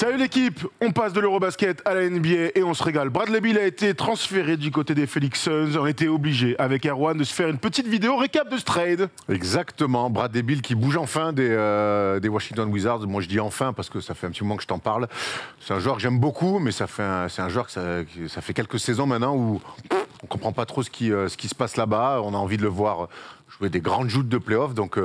Salut l'équipe, on passe de l'Eurobasket à la NBA et on se régale. Bradley Beal a été transféré du côté des Phoenix Suns. On était obligé avec Erwan de se faire une petite vidéo récap de ce trade. Exactement, Bradley Beal qui bouge enfin des Washington Wizards. Moi je dis enfin parce que ça fait un petit moment que je t'en parle. C'est un joueur que j'aime beaucoup, mais c'est un joueur que ça fait quelques saisons maintenant où on ne comprend pas trop ce qui se passe là-bas. On a envie de le voir jouer des grandes joutes de play-off. Donc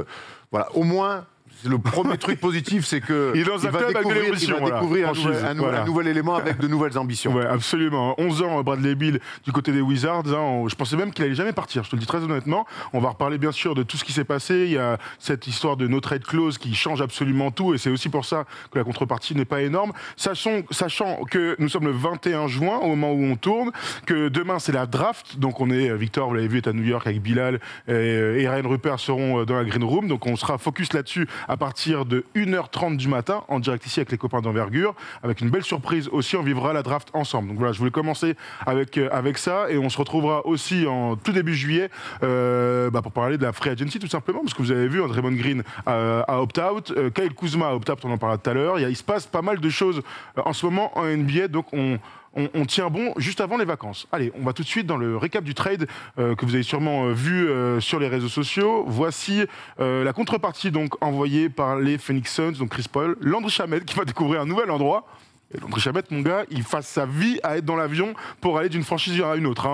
voilà, au moins... Le premier truc positif, c'est qu'il va découvrir un nouvel élément avec de nouvelles ambitions. Ouais, absolument. 11 ans, Bradley Beal du côté des Wizards. Je pensais même qu'il allait jamais partir, je te le dis très honnêtement. On va reparler bien sûr de tout ce qui s'est passé. Il y a cette histoire de no trade clause qui change absolument tout et c'est aussi pour ça que la contrepartie n'est pas énorme. Sachant que nous sommes le 21 juin au moment où on tourne, que demain c'est la draft. Donc on est, Victor, vous l'avez vu, est à New York avec Bilal et Ryan Rupert seront dans la green room. Donc on sera focus là-dessus à partir de 1h30 du matin, en direct ici avec les copains d'Envergure, avec une belle surprise aussi, on vivra la draft ensemble. Donc voilà, je voulais commencer avec ça, et on se retrouvera aussi en tout début juillet pour parler de la free agency tout simplement, parce que vous avez vu, Draymond Green a opt-out, Kyle Kuzma a opt-out, on en parlera tout à l'heure, il se passe pas mal de choses en ce moment en NBA, donc on tient bon juste avant les vacances. Allez, on va tout de suite dans le récap du trade que vous avez sûrement vu sur les réseaux sociaux. Voici la contrepartie donc envoyée par les Phoenix Suns, donc Chris Paul, Landry Shamet qui va découvrir un nouvel endroit. Et Landry Shamet, mon gars, il passe sa vie à être dans l'avion pour aller d'une franchise à une autre.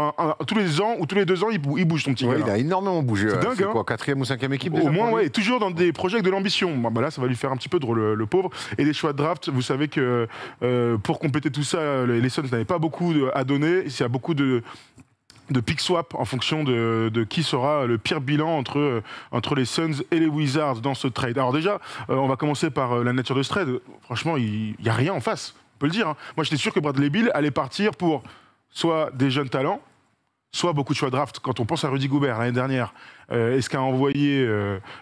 Tous les ans ou tous les 2 ans, il bouge ton petit gars. Il a énormément bougé. C'est dingue, c'est quoi, 4e ou 5e équipe au moins, ouais, et toujours dans des projets avec de l'ambition. Là, ça va lui faire un petit peu drôle, le pauvre. Et des choix de draft, vous savez que pour compléter tout ça, les Suns n'avaient pas beaucoup à donner. Il y a beaucoup de pick swap en fonction de qui sera le pire bilan entre les Suns et les Wizards dans ce trade. Alors déjà, on va commencer par la nature de ce trade. Franchement, il n'y a rien en face. On peut le dire. Moi, j'étais sûr que Bradley Beal allait partir pour soit des jeunes talents, soit beaucoup de choix de draft. Quand on pense à Rudy Gobert l'année dernière, et ce qu'a envoyé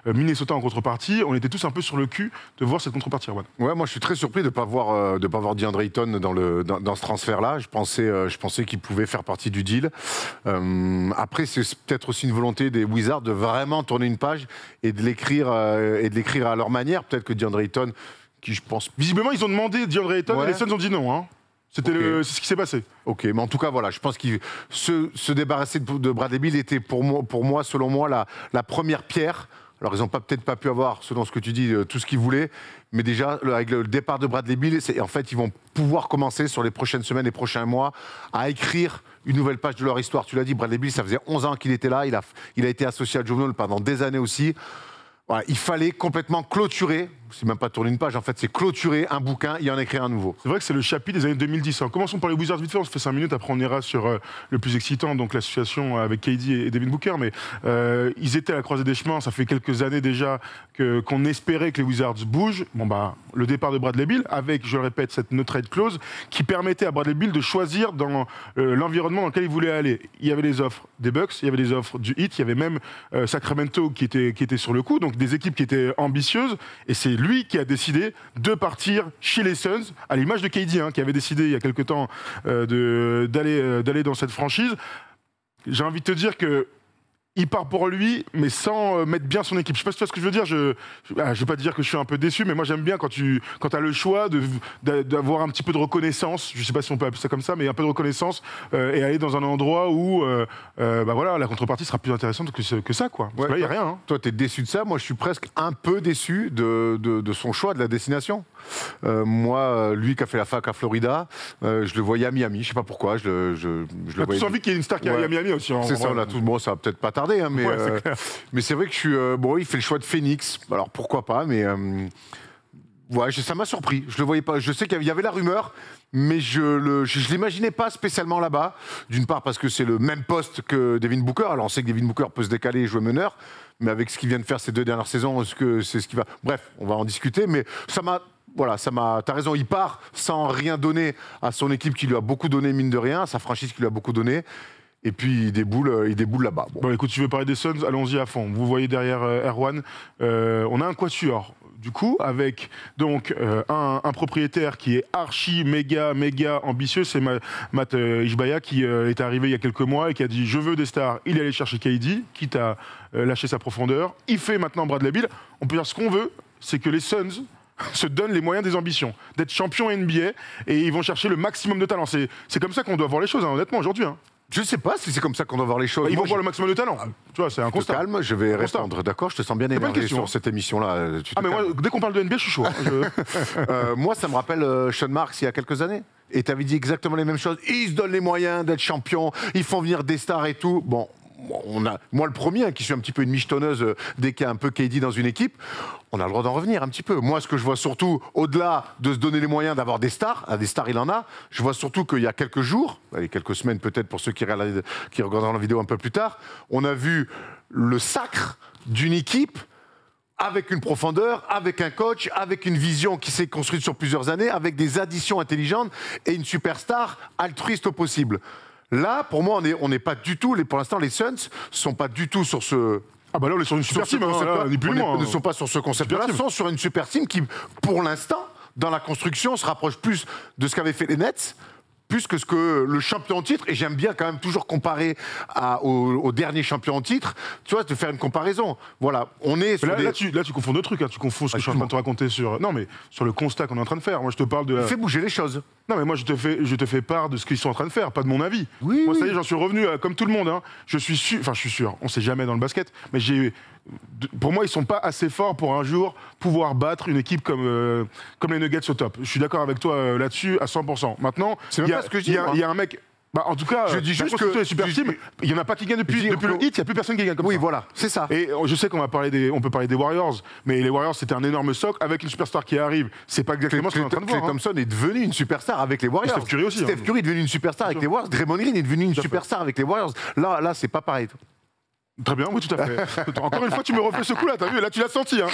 Minnesota en contrepartie, on était tous un peu sur le cul de voir cette contrepartie. Ouais, moi je suis très surpris de ne pas voir DeAndre Ayton dans ce transfert-là. Je pensais qu'il pouvait faire partie du deal. Après, c'est peut-être aussi une volonté des Wizards de vraiment tourner une page et de l'écrire à leur manière. Peut-être que DeAndre Ayton, qui je pense... Visiblement, ils ont demandé DeAndre Ayton et les Suns ont dit non. Hein. C'est ce qui s'est passé. Ok, mais en tout cas, voilà, je pense que se débarrasser de Bradley Beal était pour moi, selon moi, la première pierre. Alors, ils n'ont peut-être pas pu avoir, selon ce que tu dis, tout ce qu'ils voulaient. Mais déjà, avec le départ de Bradley Beal, en fait, ils vont pouvoir commencer sur les prochaines semaines, les prochains mois, à écrire une nouvelle page de leur histoire. Tu l'as dit, Bradley Beal, ça faisait 11 ans qu'il était là. Il a été associé à Joe Noel pendant des années aussi. Voilà, il fallait complètement clôturer, c'est même pas tourner une page, en fait, c'est clôturer un bouquin et en écrire un nouveau. C'est vrai que c'est le chapitre des années 2010. Alors, commençons par les Wizards vite fait, on se fait 5 minutes, après on ira sur le plus excitant, donc l'association avec KD et Devin Booker. Mais ils étaient à la croisée des chemins, ça fait quelques années déjà qu'on espérait que les Wizards bougent. Le départ de Bradley Beal, avec, je le répète, cette no trade clause, qui permettait à Bradley Beal de choisir dans l'environnement dans lequel il voulait aller. Il y avait les offres des Bucks, il y avait les offres du Heat, il y avait même Sacramento qui était sur le coup, donc des équipes qui étaient ambitieuses, et c'est lui qui a décidé de partir chez les Suns, à l'image de KD, qui avait décidé il y a quelque temps d'aller dans cette franchise. J'ai envie de te dire que il part pour lui, mais sans mettre bien son équipe. Je sais pas si tu vois ce que je veux dire. Je vais pas te dire que je suis un peu déçu, mais moi j'aime bien quand tu as le choix d'avoir un petit peu de reconnaissance. Je sais pas si on peut appeler ça comme ça, mais un peu de reconnaissance et aller dans un endroit où la contrepartie sera plus intéressante que ça, quoi. Parce que là, il y a rien. Toi, tu es déçu de ça. Moi, je suis presque un peu déçu de son choix, de la destination. Moi, lui qui a fait la fac à Florida, je le voyais à Miami. Je sais pas pourquoi. Je le voyais. Tu as envie qu'il y ait une star qui aille à Miami aussi. C'est ça. Là, ça va peut-être pas tarder, mais c'est vrai que je suis. Il fait le choix de Phoenix. Alors pourquoi pas, mais ça m'a surpris. Je le voyais pas. Je sais qu'il y avait la rumeur, mais je l'imaginais pas spécialement là-bas. D'une part parce que c'est le même poste que Devin Booker. Alors on sait que Devin Booker peut se décaler et jouer meneur, mais avec ce qu'il vient de faire ces 2 dernières saisons, est-ce que c'est ce qui va. Bref, on va en discuter, mais ça m'a. T'as raison, il part sans rien donner à son équipe qui lui a beaucoup donné, mine de rien, à sa franchise qui lui a beaucoup donné. Et puis il déboule là-bas. Bon, écoute, tu veux parler des Suns, allons-y à fond. Vous voyez derrière Erwan, on a un quatuor. Du coup, avec donc un propriétaire qui est archi méga ambitieux, c'est Matt Ishbia qui est arrivé il y a quelques mois et qui a dit je veux des stars. Il est allé chercher KD, quitte à lâcher sa profondeur. Il fait maintenant Bradley Beal. On peut dire ce qu'on veut, c'est que les Suns se donnent les moyens des ambitions, d'être champion NBA, et ils vont chercher le maximum de talent. C'est comme ça qu'on doit voir les choses, hein, honnêtement, aujourd'hui. Hein. Je sais pas si c'est comme ça qu'on doit voir les choses. Ils vont voir le maximum de talent. Tu vois, c'est un constat. Calme, je vais répondre. D'accord, je te sens bien énervé sur cette émission-là. Mais moi, dès qu'on parle de NBA, je suis chaud. Moi, ça me rappelle Sean Marks il y a quelques années. Et tu avais dit exactement les mêmes choses. Ils se donnent les moyens d'être champions, ils font venir des stars et tout. Bon, moi le premier, qui suis un petit peu une michetonneuse dès qu'il y a un peu KD dans une équipe, on a le droit d'en revenir un petit peu. Moi, ce que je vois surtout, au-delà de se donner les moyens d'avoir des stars il en a, je vois surtout qu'il y a quelques jours, quelques semaines peut-être pour ceux qui regarderont la vidéo un peu plus tard, on a vu le sacre d'une équipe avec une profondeur, avec un coach, avec une vision qui s'est construite sur plusieurs années, avec des additions intelligentes et une superstar altruiste au possible. Là, pour moi, on n'est pas du tout, pour l'instant, les Suns sont pas du tout sur ce... Ah bah là, on est sur une super team, ne sont pas sur ce concept-là, ils sont sur une super team qui, pour l'instant, dans la construction, se rapproche plus de ce qu'avaient fait les Nets, plus que ce que le champion en titre, et j'aime bien quand même toujours comparer au dernier champion en titre, tu vois, de faire une comparaison. Voilà, on est sur là, tu confonds deux trucs, hein. Tu confonds ce que je suis en train de te raconter sur... Non, mais sur le constat qu'on est en train de faire. Moi, je te parle de... Fais bouger les choses. Non, mais moi, je te fais part de ce qu'ils sont en train de faire, pas de mon avis. Oui, moi, ça y est, j'en suis revenu comme tout le monde. Hein. Je suis sûr, on sait jamais dans le basket, mais pour moi, ils sont pas assez forts pour un jour pouvoir battre une équipe comme les Nuggets au top. Je suis d'accord avec toi là-dessus à 100%. Maintenant, il y a un mec... Bah, en tout cas, je dis juste que les super teams, il n'y en a pas qui gagnent depuis le hit, il n'y a plus personne qui gagne comme ça. Oui, voilà, c'est ça. Et je sais qu'on peut parler des Warriors, mais les Warriors, c'était un énorme socle avec une superstar qui arrive. C'est pas exactement ce qu'on est en train de voir. Klay Thompson est devenu une superstar avec les Warriors. Steph Curry aussi. Steph Curry est devenu une superstar avec les Warriors. Draymond Green est devenu une superstar avec les Warriors. Là, c'est pas pareil. Très bien, oui, tout à fait. Encore une fois, tu me refais ce coup-là, t'as vu, là tu l'as senti. Hein.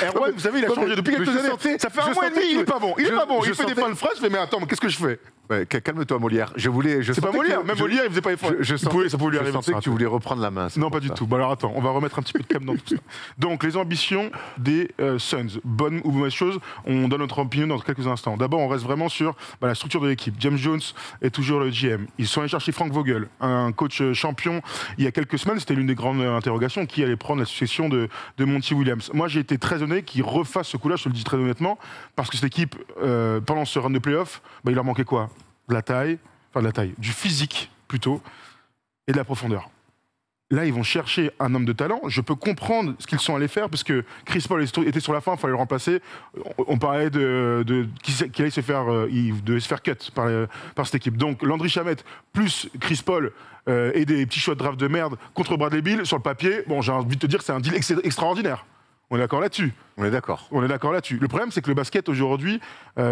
Erwan, vous savez, il a changé depuis quelques années. Ça fait un mois et demi, il est pas bon. Il fait des fins de phrase, je fais, mais attends, qu'est-ce que je fais? Ouais, calme-toi, Molière. C'est pas Molière, même Molière, il faisait pas effort. Ça pouvait lui arriver. Je sentais que tu voulais reprendre la main. Non, pas du tout. Bah alors attends, on va remettre un petit peu de calme dans tout ça. Donc, les ambitions des Suns, bonne ou mauvaise chose, on donne notre opinion dans quelques instants. D'abord, on reste vraiment sur la structure de l'équipe. James Jones est toujours le GM. Ils sont allés chercher Frank Vogel, un coach champion. Il y a quelques semaines, c'était l'une des grandes interrogations, qui allait prendre la succession de Monty Williams. Moi, j'ai été très honnête qu'il refasse ce coup-là, je te le dis très honnêtement, parce que cette équipe, pendant ce run de playoff, il leur manquait quoi? Du physique plutôt, et de la profondeur. Là, ils vont chercher un homme de talent. Je peux comprendre ce qu'ils sont allés faire, parce que Chris Paul était sur la fin, il fallait le remplacer. On parlait qu'il allait se faire, il devait se faire cut par cette équipe. Donc, Landry Shamet plus Chris Paul et des petits choix de draft de merde contre Bradley Beal, sur le papier, bon, j'ai envie de te dire que c'est un deal extraordinaire. On est d'accord là-dessus. On est d'accord. On est d'accord là-dessus. Le problème, c'est que le basket aujourd'hui,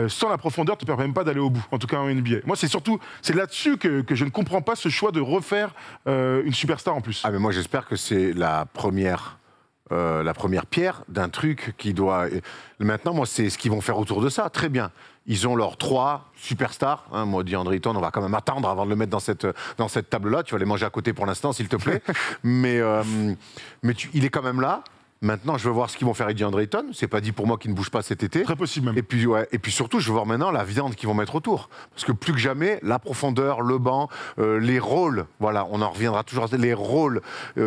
sans la profondeur, ne te permet même pas d'aller au bout, en tout cas en NBA. Moi, c'est là-dessus que je ne comprends pas ce choix de refaire une superstar en plus. Ah, mais moi, j'espère que c'est la première pierre d'un truc qui doit... Maintenant, moi, c'est ce qu'ils vont faire autour de ça. Très bien. Ils ont leurs 3 superstars. Hein, moi, DeAndre Ayton, on va quand même attendre avant de le mettre dans cette table-là. Tu vas les manger à côté pour l'instant, s'il te plaît. mais il est quand même là. Maintenant, je veux voir ce qu'ils vont faire avec DeAndre Ayton. C'est pas dit pour moi qu'il ne bouge pas cet été. Très possible même. Et puis surtout, je veux voir maintenant la viande qu'ils vont mettre autour. Parce que plus que jamais, la profondeur, le banc, les rôles, voilà, on en reviendra toujours à les rôles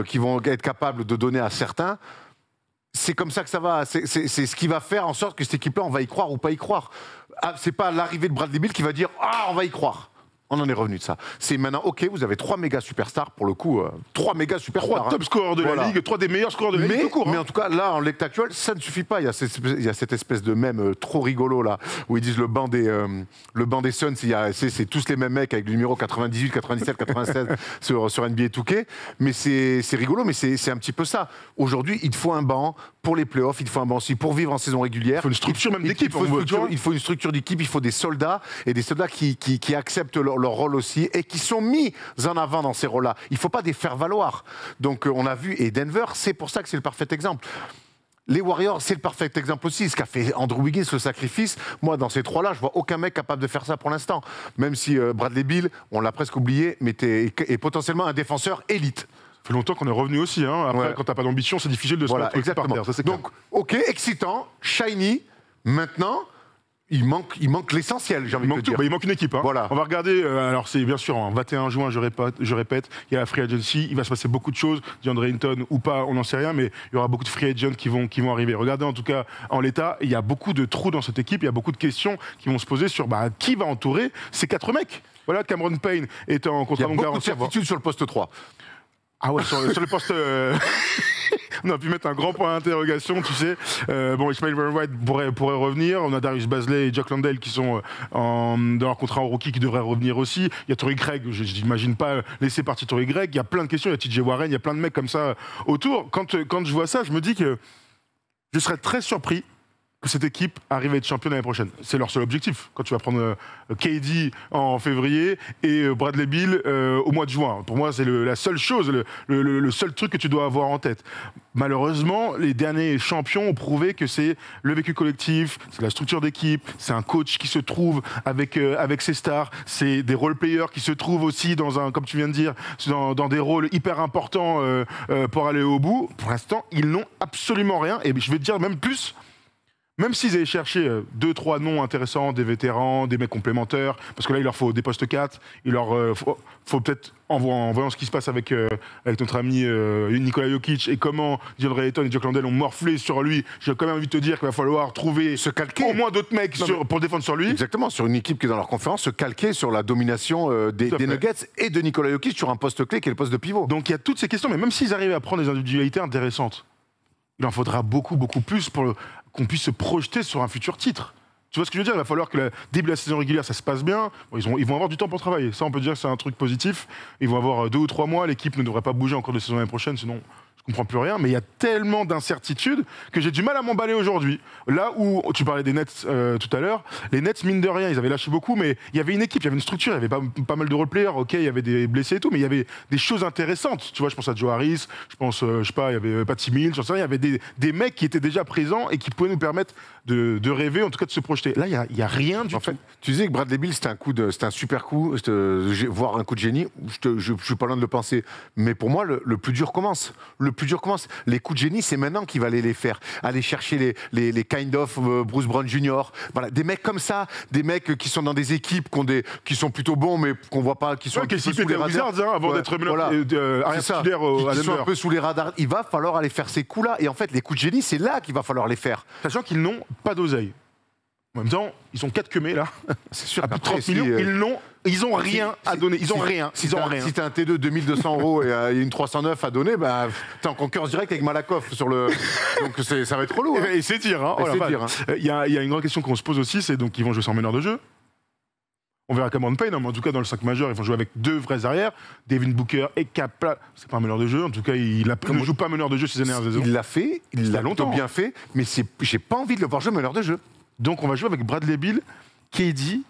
qui vont être capables de donner à certains. C'est comme ça que ça va. C'est ce qui va faire en sorte que cette équipe-là, on va y croire ou pas y croire. Ah, c'est pas l'arrivée de Bradley Beal qui va dire « Ah, on va y croire ». On en est revenu de ça. C'est maintenant, ok, vous avez 3 méga superstars, pour le coup, 3 méga superstars. 3 top scoreurs de la Ligue, 3 des meilleurs scoreurs de la Ligue. Mais en tout cas, là, en lecture actuelle, ça ne suffit pas. Il y a cette espèce de mème trop rigolo, là, où ils disent le banc des Suns, c'est tous les mêmes mecs avec le numéro 98, 97, 96 sur NBA 2K. Mais c'est rigolo, mais c'est un petit peu ça. Aujourd'hui, il te faut un banc pour les playoffs, il te faut un banc aussi pour vivre en saison régulière. Il faut une structure même d'équipe. Il faut une structure d'équipe, il faut des soldats, et des soldats qui acceptent leur rôle aussi, et qui sont mis en avant dans ces rôles-là. Il ne faut pas les faire valoir. Donc on a vu, et Denver, c'est pour ça que c'est le parfait exemple. Les Warriors, c'est le parfait exemple aussi. Ce qu'a fait Andrew Wiggins, le sacrifice, moi, dans ces 3-là, je vois aucun mec capable de faire ça pour l'instant. Même si Bradley Beal, on l'a presque oublié, mais est potentiellement un défenseur élite. Ça fait longtemps qu'on est revenu aussi. Hein. Après, quand t'as pas d'ambition, c'est difficile de se mettre par terre. Ça, donc, ok, excitant, shiny. Maintenant, il manque l'essentiel, j'ai envie de te dire. Il manque une équipe. Hein. Voilà. On va regarder, alors c'est bien sûr, en 21 juin, je répète, il y a la free agency, il va se passer beaucoup de choses, DeAndre Ayton ou pas, on n'en sait rien, mais il y aura beaucoup de free agents qui vont arriver. Regardez en tout cas en l'état, il y a beaucoup de trous dans cette équipe, il y a beaucoup de questions qui vont se poser sur qui va entourer ces 4 mecs. Voilà, Cameron Payne est en contrat longue garantie. Il y a beaucoup de certitudes sur le poste 3. Ah ouais, sur le poste... On a pu mettre un grand point d'interrogation, tu sais. Ismail White pourrait revenir. On a Darius Bazley et Jack Landale qui sont dans leur contrat en rookie qui devraient revenir aussi. Il y a Torrey Craig, je n'imagine pas laisser partir Torrey Craig. Il y a plein de questions, il y a TJ Warren, il y a plein de mecs comme ça autour. Quand je vois ça, je me dis que je serais très surpris que cette équipe arrive à être championne l'année prochaine. C'est leur seul objectif. Quand tu vas prendre KD en février et Bradley Beal au mois de juin. Pour moi, c'est la seule chose, le seul truc que tu dois avoir en tête. Malheureusement, les derniers champions ont prouvé que c'est le vécu collectif, c'est la structure d'équipe, c'est un coach qui se trouve avec ses stars, c'est des role-players qui se trouvent aussi comme tu viens de dire, dans des rôles hyper importants pour aller au bout. Pour l'instant, ils n'ont absolument rien. Et je vais te dire même plus. Même s'ils avaient cherché 2-3 noms intéressants, des vétérans, des mecs complémentaires, parce que là, il leur faut des postes 4, il leur faut peut-être, en voyant ce qui se passe avec notre ami Nikola Jokic et comment DeAndre Ayton et Jack Landale ont morflé sur lui, j'ai quand même envie de te dire qu'il va falloir trouver au moins d'autres mecs pour défendre sur lui. Exactement, sur une équipe qui est dans leur conférence, se calquer sur la domination des Nuggets et de Nikola Jokic sur un poste clé qui est le poste de pivot. Donc il y a toutes ces questions, mais même s'ils arrivent à prendre des individualités intéressantes, il en faudra beaucoup plus pour qu'on puisse se projeter sur un futur titre. Tu vois ce que je veux dire? Il va falloir que le début de la saison régulière, ça se passe bien. Ils vont avoir du temps pour travailler. Ça, on peut dire que c'est un truc positif. Ils vont avoir 2 ou 3 mois. L'équipe ne devrait pas bouger en cours de saison l'année prochaine, sinon je comprends plus rien. Mais il y a tellement d'incertitudes que j'ai du mal à m'emballer aujourd'hui. Là où tu parlais des Nets tout à l'heure, les Nets, mine de rien, ils avaient lâché beaucoup, mais il y avait une équipe, il y avait une structure, il y avait pas mal de role-players. Ok, il y avait des blessés et tout, mais il y avait des choses intéressantes. Tu vois, je pense à Joe Harris, je pense, je sais pas, il y avait Patty Mills, j'en sais rien. Il y avait des mecs qui étaient déjà présents et qui pouvaient nous permettre de rêver, en tout cas de se projeter. Là, il y a rien du tout. Fait, tu disais que Bradley Beal, c'était un super coup, voire un coup de génie. Je suis pas loin de le penser. Mais pour moi, le plus dur commence. Le plus dur commence. Les coups de génie, c'est maintenant qu'il va aller les faire. Aller chercher les kind of Bruce Brown Jr. Voilà, des mecs comme ça, des mecs qui sont dans des équipes qui sont plutôt bons, mais qu'on voit pas, qui sont un peu sous les radars. Avant d'être qui sont un peu sous les radars. Il va falloir aller faire ces coups-là. Et en fait, les coups de génie, c'est là qu'il va falloir les faire. Sachant qu'ils n'ont pas d'oseille. En même temps, ils sont 4 quemés là. C'est sûr. À plus de 30 millions, ils ont rien à donner. Ils ont rien. Si t'as un T2 2200 € et une 309 à donner, bah t'es en concurrence directe avec Malakoff sur le. Donc ça va être relou. Hein. Et c'est dire. Hein. Il y a une grande question qu'on se pose aussi, c'est donc ils vont jouer sans meneur de jeu. On verra Cameron Payne, mais en tout cas dans le 5 majeur, ils vont jouer avec 2 vrais arrières. Devin Booker et Kapla, c'est pas un meneur de jeu. En tout cas, il ne joue pas meneur de jeu ces dernières saisons. Il l'a fait, il l'a longtemps bien fait, mais j'ai pas envie de le voir jouer meneur de jeu. Donc on va jouer avec Bradley Beal, KD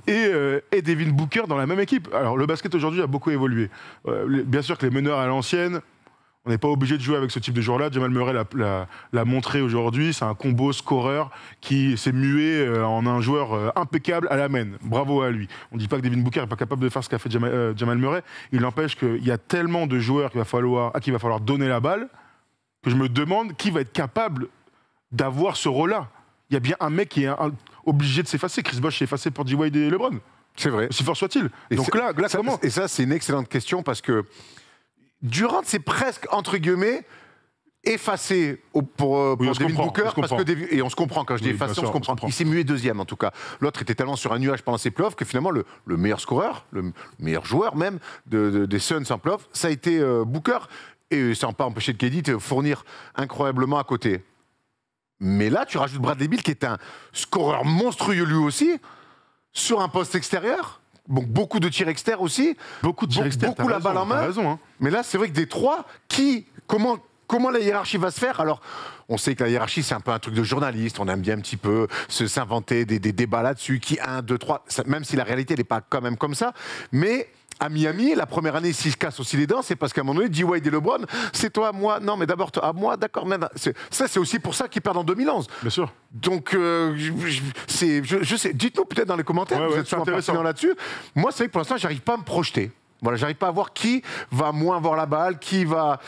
et Devin Booker dans la même équipe. Alors le basket aujourd'hui a beaucoup évolué. Bien sûr que les meneurs à l'ancienne, on n'est pas obligé de jouer avec ce type de joueur-là. Jamal Murray l'a montré aujourd'hui. C'est un combo scoreur qui s'est mué en un joueur impeccable à la main. Bravo à lui. On ne dit pas que Devin Booker n'est pas capable de faire ce qu'a fait Jamal Murray. Il n'empêche qu'il y a tellement de joueurs à qui il va falloir donner la balle que je me demande qui va être capable d'avoir ce rôle-là. Il y a bien un mec qui est obligé de s'effacer. Chris Bosh s'est effacé pour D-Wade et LeBron. C'est vrai. Si fort soit-il. Donc là comment? Et ça, c'est une excellente question parce que Durant, c'est presque, entre guillemets, effacé pour Devin Booker. Et on se comprend, quand je dis effacé, on se comprend. Il s'est mué deuxième, en tout cas. L'autre était tellement sur un nuage pendant ses playoffs que finalement, le meilleur scoreur, le meilleur joueur même des Suns en playoffs, ça a été Booker. Et ça n'a pas empêché de KD de fournir incroyablement à côté. Mais là, tu rajoutes Bradley Beal, qui est un scoreur monstrueux lui aussi, sur un poste extérieur. Donc beaucoup de tirs externes aussi. Beaucoup la balle en main. Raison, hein. Mais là, c'est vrai que des trois, comment la hiérarchie va se faire? Alors, on sait que la hiérarchie, c'est un peu un truc de journaliste. On aime bien un petit peu s'inventer des débats là-dessus. Qui 1, 2, 3, même si la réalité n'est pas quand même comme ça. Mais à Miami, la première année, s'ils se cassent aussi les dents, c'est parce qu'à un moment donné, D-Wade et LeBron, c'est toi, moi. Non, mais d'abord, toi, à moi, d'accord. Ça, c'est aussi pour ça qu'ils perdent en 2011. Bien sûr. Donc, je sais. Dites-nous peut-être dans les commentaires, vous êtes souvent pertinents là-dessus. Moi, c'est vrai que pour l'instant, j'arrive pas à me projeter. Voilà, j'arrive pas à voir qui va moins avoir la balle, qui va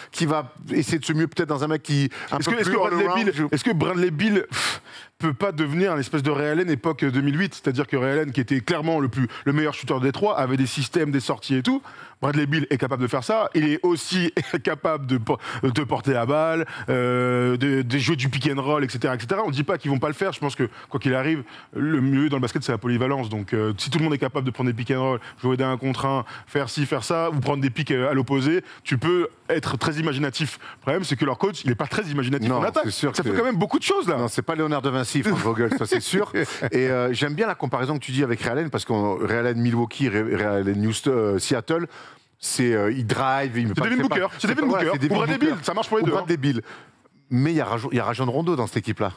essayer de se mieux peut-être dans un mec qui un peu plus all-around. Est-ce que Bradley Beal, peut pas devenir un espèce de Ray Allen époque 2008, c'est-à-dire que Ray Allen, qui était clairement le meilleur shooter des trois, avait des systèmes, des sorties et tout. Bradley Beal est capable de faire ça. Il est aussi capable de porter la balle, de jouer du pick and roll, etc., etc. On ne dit pas qu'ils vont pas le faire. Je pense que quoi qu'il arrive, le mieux dans le basket, c'est la polyvalence. Donc, si tout le monde est capable de prendre des pick and roll, jouer d'un contre un, faire ci, faire ça, ou prendre des picks à l'opposé, tu peux être très imaginatif. Le problème, c'est que leur coach, il n'est pas très imaginatif en attaque. Ça fait quand même beaucoup de choses là. Non, c'est pas Léonard de Vinci, Frank Vogel, ça c'est sûr. Et j'aime bien la comparaison que tu dis avec Ray Allen, parce que Ray Allen Milwaukee, Ray Allen Seattle. Il drive, il me c'est Devin Booker, c'est Devin Booker, ou Bradley Beal, ça marche pour les deux. Bradley Beal. Mais il y a Rajon Rondo dans cette équipe-là.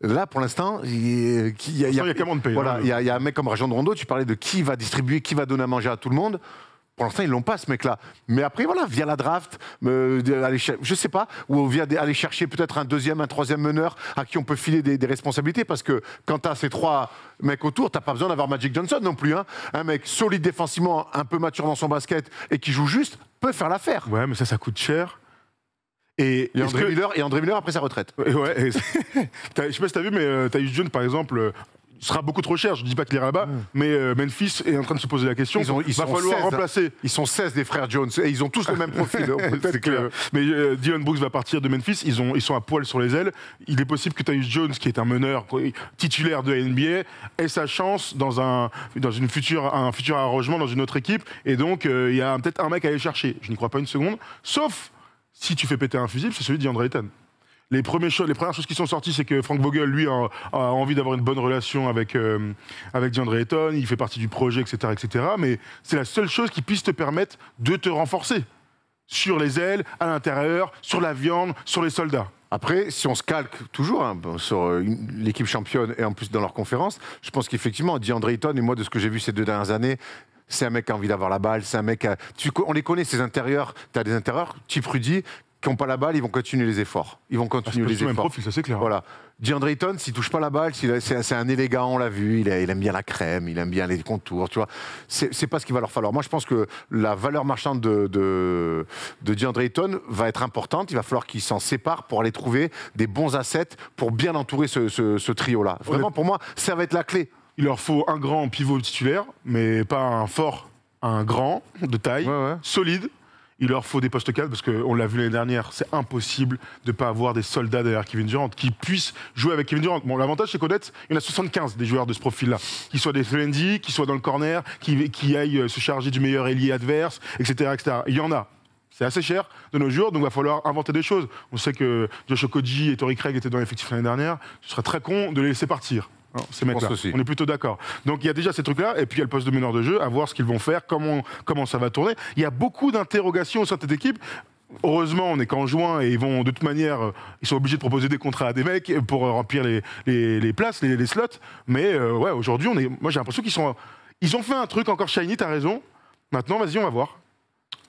Là, pour l'instant, il y a comment de payer. Voilà, il y a un mec comme Rajon Rondo, tu parlais de qui va distribuer, qui va donner à manger à tout le monde. Pour l'instant, ils l'ont pas, ce mec-là. Mais après, voilà, via la draft, je sais pas, ou aller chercher peut-être un deuxième, un troisième meneur à qui on peut filer des responsabilités, parce que quand tu as ces trois mecs autour, t'as pas besoin d'avoir Magic Johnson non plus. Hein. Un mec solide défensivement, un peu mature dans son basket et qui joue juste, peut faire l'affaire. Ouais, mais ça coûte cher. Et André Miller après sa retraite. Ouais, je sais pas si t'as vu, mais Tyus Jones, par exemple, sera beaucoup trop cher. Je dis pas qu'il ira là-bas, mais Memphis est en train de se poser la question. Il va falloir remplacer. Ils sont 16 des frères Jones et ils ont tous le même profil. C'est clair. Mais Dillon Brooks va partir de Memphis. Ils sont à poil sur les ailes. Il est possible que Tyus Jones, qui est un meneur titulaire de la NBA, ait sa chance dans un futur arrangement dans une autre équipe. Et donc, il y a peut-être un mec à aller chercher. Je n'y crois pas une seconde. Sauf si tu fais péter un fusible, c'est celui de DeAndre Ayton. Les premières choses qui sont sorties, c'est que Frank Vogel, lui, a envie d'avoir une bonne relation avec DeAndre Ayton. Il fait partie du projet, etc., etc. Mais c'est la seule chose qui puisse te permettre de te renforcer sur les ailes, à l'intérieur, sur la viande, sur les soldats. Après, si on se calque toujours sur l'équipe championne et en plus dans leur conférence, je pense qu'effectivement, DeAndre Ayton, et moi, de ce que j'ai vu ces 2 dernières années, c'est un mec qui a envie d'avoir la balle, c'est un mec... on les connaît, ces intérieurs. Tu as des intérieurs, type Rudy, qui n'ont pas la balle, ils vont continuer les efforts. Ils vont continuer les efforts. Même profil, ça c'est clair. Voilà. DeAndre Ayton, s'il touche pas la balle, c'est un élégant, on l'a vu, il aime bien la crème, il aime bien les contours, tu vois. C'est pas ce qu'il va leur falloir. Moi, je pense que la valeur marchande de DeAndre Ayton va être importante. Il va falloir qu'il s'en sépare pour aller trouver des bons assets pour bien entourer ce trio-là. Vraiment, pour moi, ça va être la clé. Il leur faut un grand pivot titulaire, mais pas un fort, un grand de taille, solide. Il leur faut des postes 4 parce qu'on l'a vu l'année dernière, c'est impossible de ne pas avoir des soldats derrière Kevin Durant qui puissent jouer avec Kevin Durant. Bon, l'avantage, c'est qu'Odette, il y en a 75 des joueurs de ce profil-là, qui soient des Fendi, qui soient dans le corner, qui aillent se charger du meilleur ailier adverse, etc., etc. Il y en a. C'est assez cher de nos jours, donc il va falloir inventer des choses. On sait que Josh Okogie et Torrey Craig étaient dans l'effectif l'année dernière. Ce serait très con de les laisser partir. Ces mecs-là. On est plutôt d'accord. Donc il y a déjà ces trucs-là, et puis il y a le poste de meneur de jeu, à voir ce qu'ils vont faire, comment ça va tourner. Il y a beaucoup d'interrogations au sein de cette équipe. Heureusement, on n'est qu'en juin et ils vont de toute manière, ils sont obligés de proposer des contrats à des mecs pour remplir les places, les slots. Mais ouais, aujourd'hui, moi j'ai l'impression ils ont fait un truc encore shiny. T'as raison. Maintenant, vas-y, on va voir.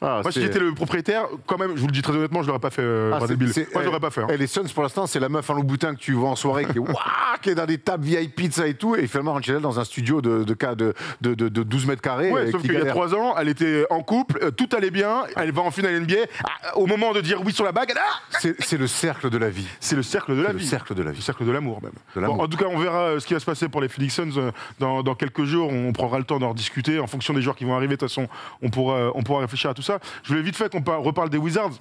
Moi, si j'étais le propriétaire, quand même, je vous le dis très honnêtement, je l'aurais pas fait. Bradley Beal. Moi, je l'aurais pas fait. Et les Suns, pour l'instant, c'est la meuf en Louboutin que tu vois en soirée qui est dans des tables VIP, ça et tout, et finalement, Angela dans un studio de 12 mètres carrés. Ouais, sauf qu'il y a 3 ans, elle était en couple, tout allait bien, elle va en finale NBA. Au moment de dire oui sur la bague, c'est le cercle de la vie. C'est le cercle de la vie. Le cercle de la vie. Le cercle de l'amour même. Bon, en tout cas, on verra ce qui va se passer pour les Phoenix Suns dans quelques jours. On prendra le temps d'en rediscuter en fonction des joueurs qui vont arriver. De toute façon, on pourra réfléchir à tout ça. Je voulais vite fait qu'on reparle des Wizards.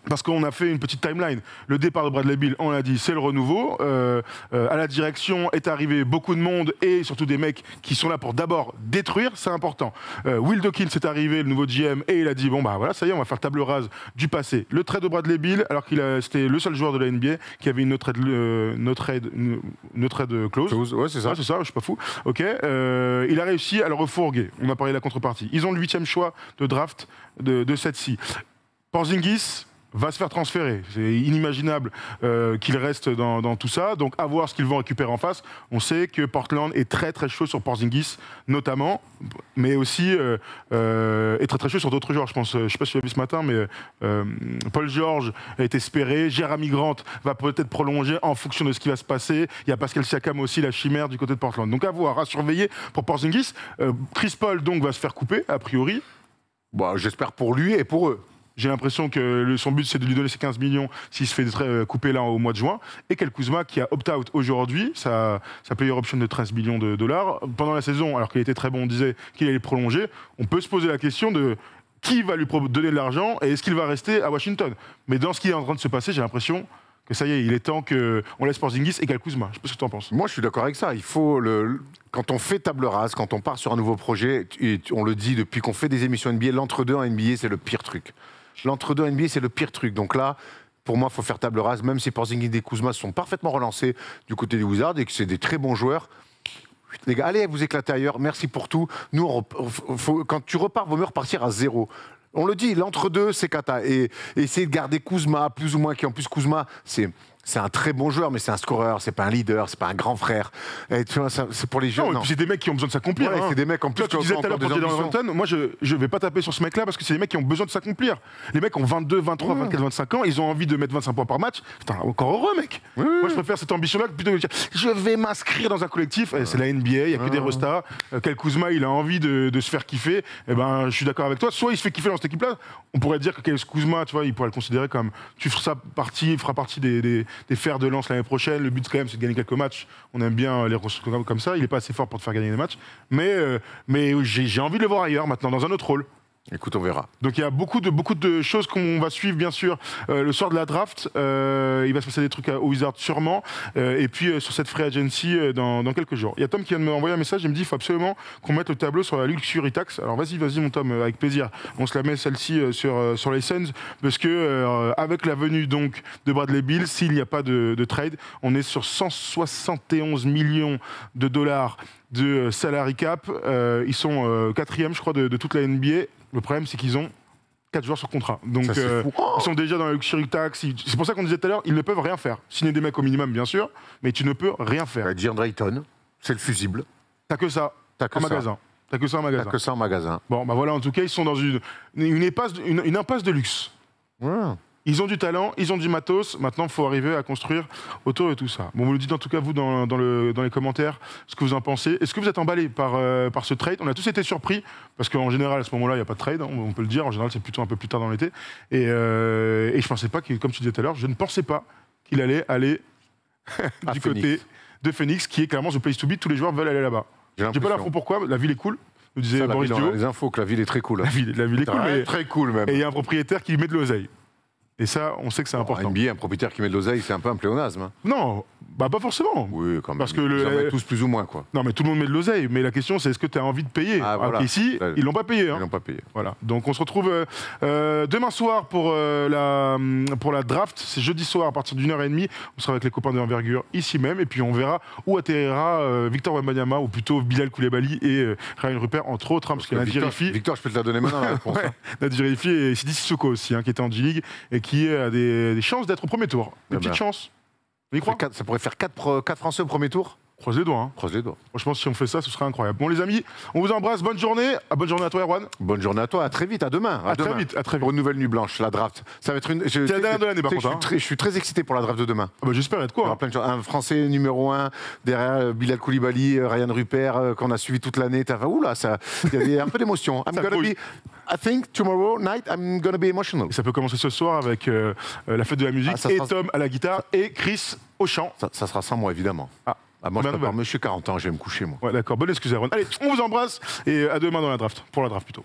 Parce qu'on a fait une petite timeline. Le départ de Bradley Beal, on l'a dit, c'est le renouveau. À la direction est arrivé beaucoup de monde et surtout des mecs qui sont là pour d'abord détruire, c'est important. Will Dawkins est arrivé, le nouveau GM, et il a dit bon bah voilà, ça y est, on va faire table rase du passé. Le trade de Bradley Beal, alors c'était le seul joueur de la NBA qui avait une no trade clause. Ouais, c'est ça. Ouais, c'est ça, je suis pas fou. Ok. Il a réussi à le refourguer. On a parlé de la contrepartie. Ils ont le 8e choix de draft de cette ci. Porzingis va se faire transférer. C'est inimaginable qu'il reste dans tout ça. Donc, à voir ce qu'ils vont récupérer en face. On sait que Portland est très très chaud sur Porzingis, notamment, mais aussi est très très chaud sur d'autres joueurs. Je pense, je sais pas si tu l'as vu ce matin, mais Paul George est espéré. Jeremy Grant va peut-être prolonger en fonction de ce qui va se passer. Il y a Pascal Siakam aussi, la chimère du côté de Portland. Donc, à voir, à surveiller pour Porzingis. Chris Paul donc va se faire couper, a priori. Bon, j'espère pour lui et pour eux. J'ai l'impression que son but, c'est de lui donner ses 15 millions s'il se fait couper là au mois de juin. Et Kyle Kuzma, qui a opt-out aujourd'hui, sa player option de 13 millions de dollars. Pendant la saison, alors qu'il était très bon, on disait qu'il allait prolonger. On peut se poser la question de qui va lui donner de l'argent et est-ce qu'il va rester à Washington. Mais dans ce qui est en train de se passer, j'ai l'impression que ça y est, il est temps qu'on laisse Porzingis et Kyle Kuzma. Je sais pas ce que tu en penses. Moi, je suis d'accord avec ça. Il faut quand on fait table rase, quand on part sur un nouveau projet, et on le dit depuis qu'on fait des émissions NBA, l'entre-deux en NBA, c'est le pire truc. L'entre-deux en NBA, c'est le pire truc. Donc là, pour moi, il faut faire table rase, même si Porzingis et Kuzma sont parfaitement relancés du côté des Wizards et que c'est des très bons joueurs. Les gars, allez vous éclater ailleurs. Merci pour tout. Nous, quand tu repars, vaut mieux repartir à 0. On le dit, l'entre-deux, c'est cata. Et essayer de garder Kuzma, plus ou moins, qui en plus, Kuzma, c'est un très bon joueur, mais c'est un scoreur, c'est pas un leader, c'est pas un grand frère. Et tu vois, c'est pour les jeunes. Non, c'est des mecs qui ont besoin de s'accomplir. Ouais, c'est des mecs en plus. Tu disais tout à l'heure pour Jalen Brunson, moi je vais pas taper sur ce mec-là parce que c'est des mecs qui ont besoin de s'accomplir. Les mecs ont 22, 23, 24, 25 ans, ils ont envie de mettre 25 points par match. Putain, encore heureux, mec. Moi je préfère cette ambition-là que plutôt que de dire je vais m'inscrire dans un collectif. C'est la NBA, il n'y a que des restas. Kyle Kuzma, il a envie de se faire kiffer. Eh ben, je suis d'accord avec toi. Soit il se fait kiffer dans cette équipe-là. On pourrait dire que Kyle Kuzma, tu vois, il pourrait le considérer comme tu feras partie des fers de lance l'année prochaine. Le but quand même, c'est de gagner quelques matchs. On aime bien les reconstruire comme ça. Il n'est pas assez fort pour te faire gagner des matchs. Mais j'ai envie de le voir ailleurs maintenant, dans un autre rôle. Écoute, on verra. Donc il y a beaucoup de choses qu'on va suivre, bien sûr. Le soir de la draft, il va se passer des trucs aux Wizards sûrement. Et puis sur cette free agency dans quelques jours. Il y a Tom qui vient de m'envoyer un message, il me dit il faut absolument qu'on mette le tableau sur la luxury tax. Alors vas-y mon Tom, avec plaisir. On se la met celle-ci sur les Suns, parce que avec la venue donc de Bradley Beal, s'il n'y a pas de trade, on est sur 171 millions de dollars de salary cap. Ils sont quatrième, je crois, de toute la NBA. Le problème, c'est qu'ils ont 4 joueurs sur contrat. Donc, ils sont déjà dans la luxury tax. C'est pour ça qu'on disait tout à l'heure, ils ne peuvent rien faire. Signer des mecs au minimum, bien sûr, mais tu ne peux rien faire. DeAndre Ayton, c'est le fusible. T'as que ça en magasin. T'as que ça en magasin. Bon, bah voilà, en tout cas, ils sont dans une impasse de luxe. Ouais. Ils ont du talent, ils ont du matos. Maintenant, il faut arriver à construire autour de tout ça. Bon, vous le dites en tout cas, vous, dans les commentaires, ce que vous en pensez. Est-ce que vous êtes emballé par ce trade? On a tous été surpris, parce qu'en général, à ce moment-là, il n'y a pas de trade, hein, on peut le dire. En général, c'est plutôt un peu plus tard dans l'été. Et je ne pensais pas, comme tu disais tout à l'heure, je ne pensais pas qu'il allait aller du côté de Phoenix, qui est clairement the place to be. Tous les joueurs veulent aller là-bas. J'ai pas l'info pourquoi, la ville est cool. Nous disait Boris Dio. Les infos que la ville est très cool. La ville est cool, mais très cool même. Et il y a un propriétaire qui met de l'oseille. Et ça, on sait que c'est important. NBA, un propriétaire qui met de l'oseille, c'est un peu un pléonasme. Hein. Non, bah pas forcément. Oui, quand même. Parce que ils en mettent tous plus ou moins, quoi. Non, mais tout le monde met de l'oseille. Mais la question, c'est est-ce que tu as envie de payer? Voilà. Ici, ils l'ont pas payé. Hein. Ils l'ont pas payé. Voilà. Donc on se retrouve demain soir pour la draft. C'est jeudi soir à partir d'1h30. On sera avec les copains de Envergure ici même. Et puis on verra où atterrira Victor Wembanyama, ou plutôt Bilal Koulibaly et Ryan Rupert, entre autres. Hein, parce que Nadir Rifi. Victor, je peux te la donner maintenant, la réponse. Ouais, Nadir Rifi et Sidi Sissoko aussi, hein, qui était en G-League et qui a des chances d'être au premier tour. Des petites chances. Ça pourrait faire 4 Français au premier tour. Croise les doigts. Hein. Croise les doigts. Franchement, si on fait ça, ce serait incroyable. Bon, les amis, on vous embrasse. Bonne journée. Bonne journée à toi, Erwan. Bonne journée à toi. À très vite. À demain. À très vite. Pour une nouvelle nuit blanche, la draft. Ça va être une. C'est la dernière de l'année, par contre. Je suis très excité pour la draft de demain. Ah bah, j'espère être quoi. Plein de choses. Un Français numéro 1, derrière Bilal Koulibaly, Ryan Rupert, qu'on a suivi toute l'année. Oula, il y a un peu d'émotion. I think tomorrow night, I'm gonna be emotional. Et ça peut commencer ce soir avec la fête de la musique et Tom à la guitare et Chris au chant. Ça sera sans moi, évidemment. Moi, je suis 40 ans, je vais me coucher, moi. Ouais, d'accord. Bonne excuse, Aaron. Allez, on vous embrasse et à demain dans la draft. Pour la draft, plutôt.